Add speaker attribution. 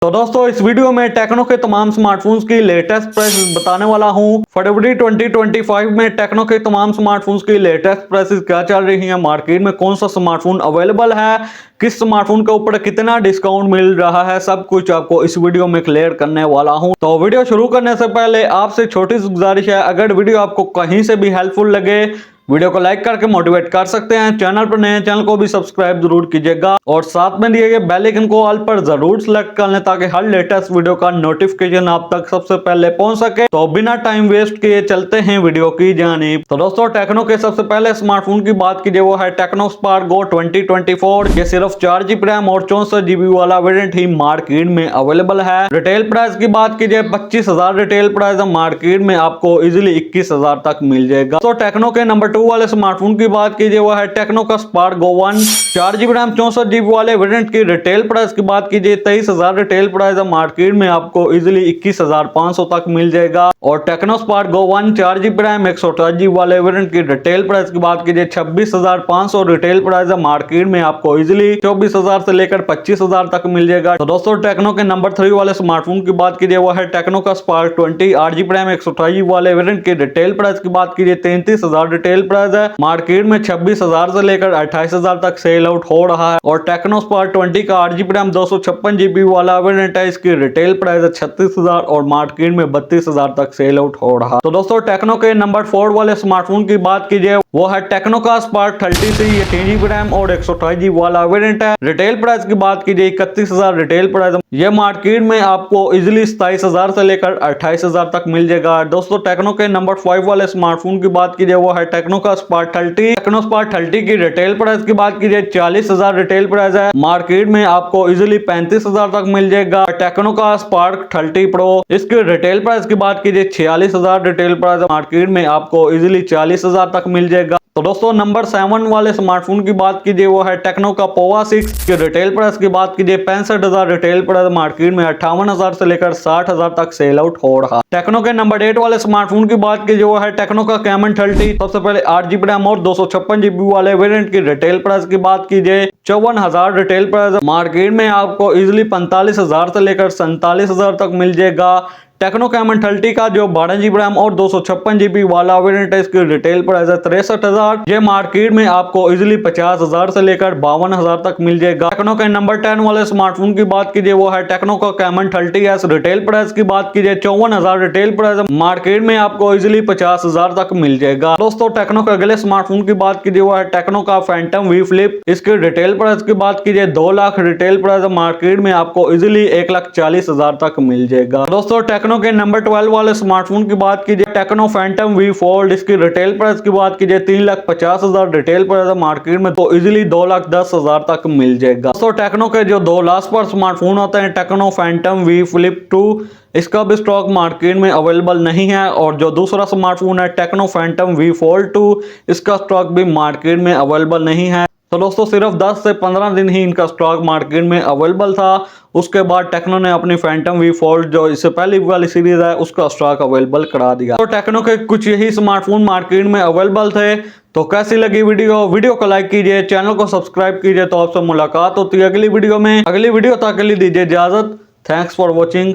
Speaker 1: तो दोस्तों इस वीडियो में टेक्नो के तमाम स्मार्टफोन्स की लेटेस्ट प्राइस बताने वाला हूं। फरवरी 2025 में टेक्नो के तमाम स्मार्टफोन्स की लेटेस्ट प्राइसेस क्या चल रही हैं, मार्केट में कौन सा स्मार्टफोन अवेलेबल है, किस स्मार्टफोन के ऊपर कितना डिस्काउंट मिल रहा है, सब कुछ आपको इस वीडियो में क्लियर करने वाला हूं। तो वीडियो शुरू करने से पहले आपसे छोटी सी गुजारिश है, अगर वीडियो आपको कहीं से भी हेल्पफुल लगे वीडियो को लाइक करके मोटिवेट कर सकते हैं। चैनल पर नए चैनल को भी सब्सक्राइब जरूर कीजिएगा और साथ में दिए गए बेल आइकन को ऑल पर जरूर सेलेक्ट कर लें ताकि हर लेटेस्ट वीडियो का नोटिफिकेशन आप तक सबसे पहले पहुंच सके। तो बिना टाइम वेस्ट किए चलते हैं वीडियो की जानिब। तो दोस्तों टेक्नो के सबसे पहले स्मार्टफोन की बात कीजिए वो है टेक्नो स्पार्क गो 2024। ये सिर्फ 4GB रैम और 64GB वाला वेरिएंट ही मार्केट में अवेलेबल है। रिटेल प्राइस की बात कीजिए 25,000 रिटेल प्राइस मार्केट में आपको इजिली 21,000 तक मिल जाएगा। तो टेक्नो के नंबर 2 वाले स्मार्टफोन की बात कीजिए वो है टेक्नो का Spark Go 1। 4GB RAM 64GB वाले वेरिएंट की रिटेल प्राइस की बात कीजिए 23,000 रिटेल प्राइस मार्केट में आपको इजिली 21,500 तक मिल जाएगा। और Tecno Spark Go 1 4GB RAM 128GB वाले वेरिएंट की रिटेल प्राइस की बात कीजिए 26,500 रिटेल प्राइस मार्केट में आपको इजिली 24,000 से लेकर 25,000 तक मिल जाएगा। तो दोस्तों टेक्नो के नंबर 3 वाले स्मार्टफोन की बात कीजिए वो है टेक्नो का स्पार्क 20 8GB रैम 128GB वाले वेरिएंट की रिटेल प्राइस की बात कीजिए 33,000 रिटेल प्राइस है मार्केट में 26,000 से लेकर 28,000 तक सेल आउट हो रहा है। और टेक्नो स्पार्क 20 का 8GB रैम 256GB वाला वेरिएंट है, इसकी रिटेल प्राइस है 36,000 और मार्केट में 32,000 तक सेल आउट हो रहा है। तो दोस्तों टेक्नो के नंबर 4 वाले स्मार्टफोन की बात कीजिए वो है टेक्नो का स्पार्क 30C। ये 3GB रैम और 128GB वाला वेरिएंट है। रिटेल प्राइस की बात कीजिए 31,000 रिटेल प्राइस, ये मार्केट में आपको इजिली 27,000 से लेकर 28,000 तक मिल जाएगा। दोस्तों टेक्नो के नंबर 5 वाले स्मार्टफोन की बात कीजिए वो है टेक्नो का स्पार्क 30। टेक्नो स्पार्क 30 की रिटेल प्राइस की बात कीजिए 40,000 रिटेल प्राइस है, मार्केट में आपको इजिली 35,000 तक मिल जाएगा। टेक्नो का स्पार्क 30 प्रो, इसकी रिटेल प्राइस की बात कीजिए 46,000 रिटेल प्राइस, मार्केट में आपको इजिली 40,000 तक मिल जाएगा। तो दोस्तों नंबर 7 वाले स्मार्टफोन की बात कीजिए वो है टेक्नो का पोवा 6 की रिटेल प्राइस की बात कीजिए 65,000 रिटेल प्राइस, मार्केट में 58,000 से लेकर 60,000 तक सेल आउट हो रहा। टेक्नो के नंबर 8 वाले स्मार्टफोन की बात कीजिए वो है टेक्नो का कैमन 30। सबसे पहले 8GB रैम और 256GB वाले वेरिएंट की रिटेल प्राइस की बात कीजिए 54,000 रिटेल प्राइस, मार्केट में आपको इजिली 45,000 से लेकर 47,000 तक मिल जाएगा। टेक्नो कैमन 30 का जो 12GB रैम और 256GB वाला वेरिएंट है, इसकी रिटेल प्राइस है 63,000, ये मार्केट में आपको इजिली 50,000 से लेकर 52,000 तक मिल जाएगा। टेक्नो के नंबर 10 वाले स्मार्टफोन की बात कीजिए वो है टेक्नो का कैमन 30S। रिटेल प्राइस की बात कीजिए 54,000 रिटेल प्राइस, मार्केट में आपको इजिली 50,000 तक मिल जाएगा। दोस्तों टेक्नो के अगले स्मार्टफोन की बात कीजिए वो है टेक्नो का फैंटम वी फ्लिप। इसकी रिटेल प्राइस की बात कीजिए 2 लाख रिटेल प्राइस, मार्केट में आपको इजिली 1,40,000 तक मिल जाएगा। दोस्तों टेक्नो के नंबर 12 वाले स्मार्टफोन की बात कीजिए टेक्नो फैंटम वी फोल्ड। इसकी रिटेल प्राइस की बात कीजिए 3,50,000 रिटेल प्राइस, मार्केट में तो इजिली 2,10,000 तक मिल जाएगा। तो टेक्नो के जो 2 लास्ट पर स्मार्टफोन होते हैं टेक्नो फैंटम वी फ्लिप 2, इसका भी स्टॉक मार्केट में अवेलेबल नहीं है। और जो दूसरा स्मार्टफोन है टेक्नो फैंटम वी फोल्ड 2, इसका स्टॉक भी मार्केट में अवेलेबल नहीं है। तो दोस्तों सिर्फ 10 से 15 दिन ही इनका स्टॉक मार्केट में अवेलेबल था, उसके बाद टेक्नो ने अपनी फैंटम वी फोल्ड जो इससे पहली वाली सीरीज है उसका स्टॉक अवेलेबल करा दिया। तो टेक्नो के कुछ यही स्मार्टफोन मार्केट में अवेलेबल थे। तो कैसी लगी वीडियो को लाइक कीजिए, चैनल को सब्सक्राइब कीजिए। तो आपसे मुलाकात होती है अगली वीडियो में। अगली वीडियो तक के लिए दीजिए इजाजत। Thanks for watching.